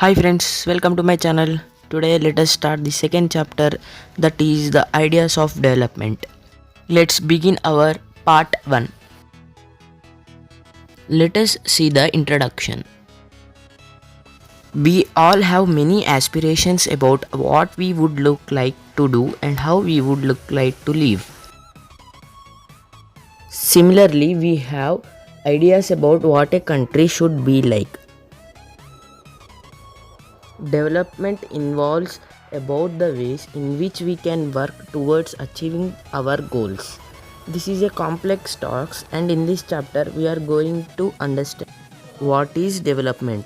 Hi friends, welcome to my channel. Today let us start the second chapter, that is the ideas of development. Let's begin our part 1. Let us see the introduction. We all have many aspirations about what we would look like to do and how we would look like to live. Similarly, we have ideas about what a country should be like. Development involves about the ways in which we can work towards achieving our goals. This is a complex task, and in this chapter we are going to understand what is development.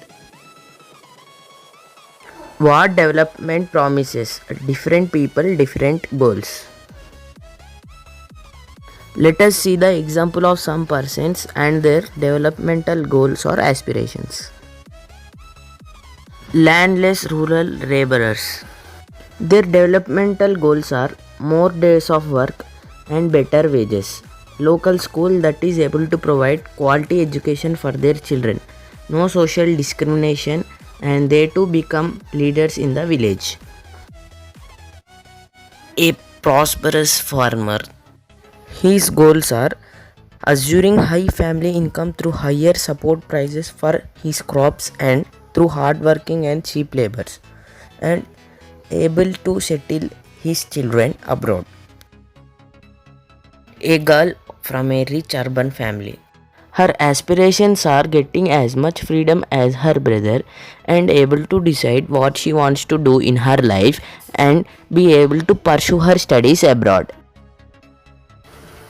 What development promises different people different goals. Let us see the example of some persons and their developmental goals or aspirations. Landless rural laborers. Their developmental goals are more days of work and better wages. Local school that is able to provide quality education for their children. No social discrimination, and they too become leaders in the village. A prosperous farmer. His goals are assuring high family income through higher support prices for his crops and through hard working and cheap labors, and able to settle his children abroad. A girl from a rich urban family. Her aspirations are getting as much freedom as her brother and able to decide what she wants to do in her life and be able to pursue her studies abroad.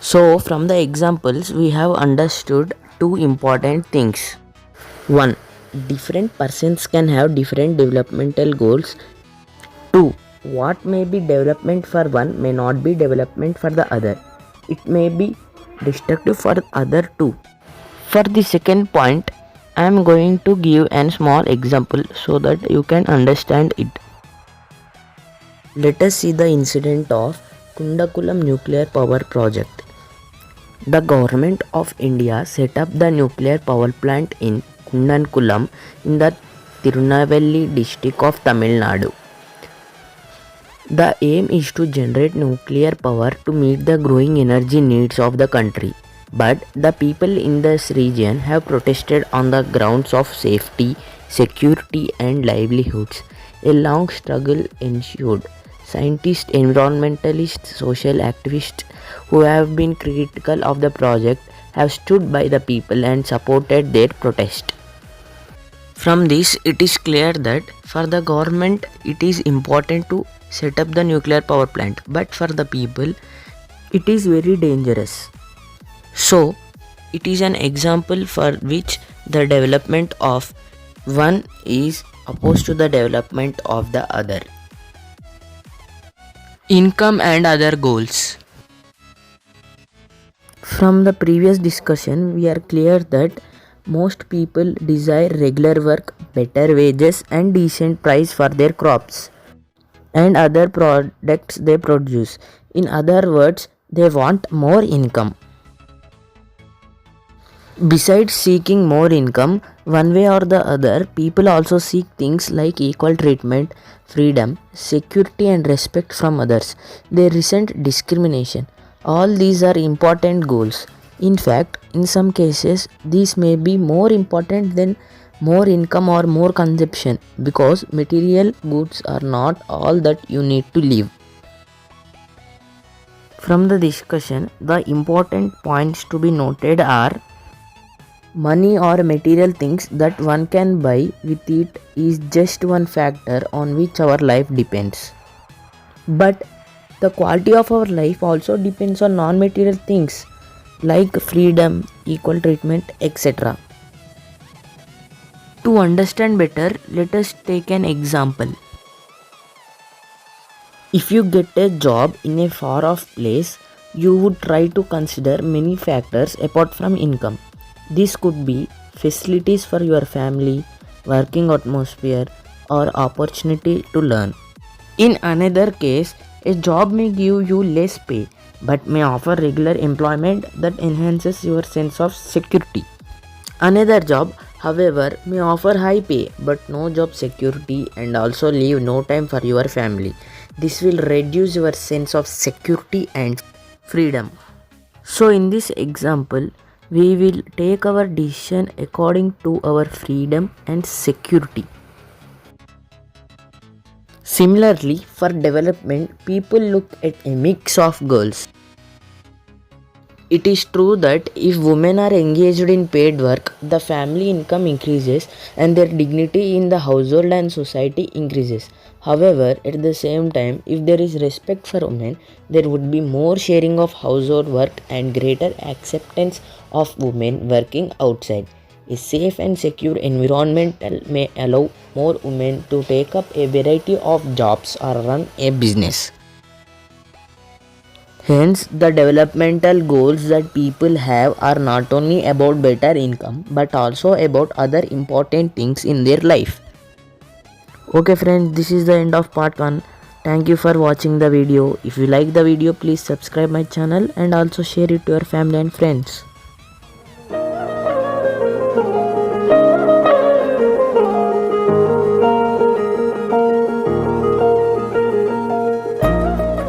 So, from the examples, we have understood two important things. 1. Different persons can have different developmental goals. 2. What may be development for one may not be development for the other. It may be destructive for the other too. For the second point, I am going to give a small example so that you can understand it. Let us see the incident of Kundakulam nuclear power project. The government of India set up the nuclear power plant in Kundakulam in the Tirunelveli district of Tamil Nadu. The aim is to generate nuclear power to meet the growing energy needs of the country. But the people in this region have protested on the grounds of safety, security, and livelihoods. A long struggle ensued. Scientists, environmentalists, social activists who have been critical of the project have stood by the people and supported their protest. From this, it is clear that for the government it is important to set up the nuclear power plant, but for the people it is very dangerous. So, it is an example for which the development of one is opposed to the development of the other. Income and other goals. From the previous discussion, we are clear that most people desire regular work, better wages, and decent price for their crops and other products they produce. In other words, they want more income. Besides seeking more income, one way or the other, people also seek things like equal treatment, freedom, security, and respect from others. They resent discrimination. All these are important goals. In fact, in some cases, these may be more important than more income or more consumption, because material goods are not all that you need to live. From the discussion, the important points to be noted are: money or material things that one can buy with it is just one factor on which our life depends. But the quality of our life also depends on non-material things like freedom, equal treatment, etc. To understand better, let us take an example. If you get a job in a far off place, you would try to consider many factors apart from income. This could be facilities for your family, working atmosphere, or opportunity to learn. In another case, a job may give you less pay but may offer regular employment that enhances your sense of security. Another job however, may offer high pay but no job security and also leave no time for your family. This will reduce your sense of security and freedom. So, in this example, we will take our decision according to our freedom and security. Similarly, for development, people look at a mix of goals. It is true that if women are engaged in paid work, the family income increases and their dignity in the household and society increases. However, at the same time, if there is respect for women, there would be more sharing of household work and greater acceptance of women working outside. A safe and secure environment may allow more women to take up a variety of jobs or run a business. Hence, the developmental goals that people have are not only about better income but also about other important things in their life. Okay friends, this is the end of part 1. Thank you for watching the video. If you like the video, please subscribe my channel and also share it to your family and friends.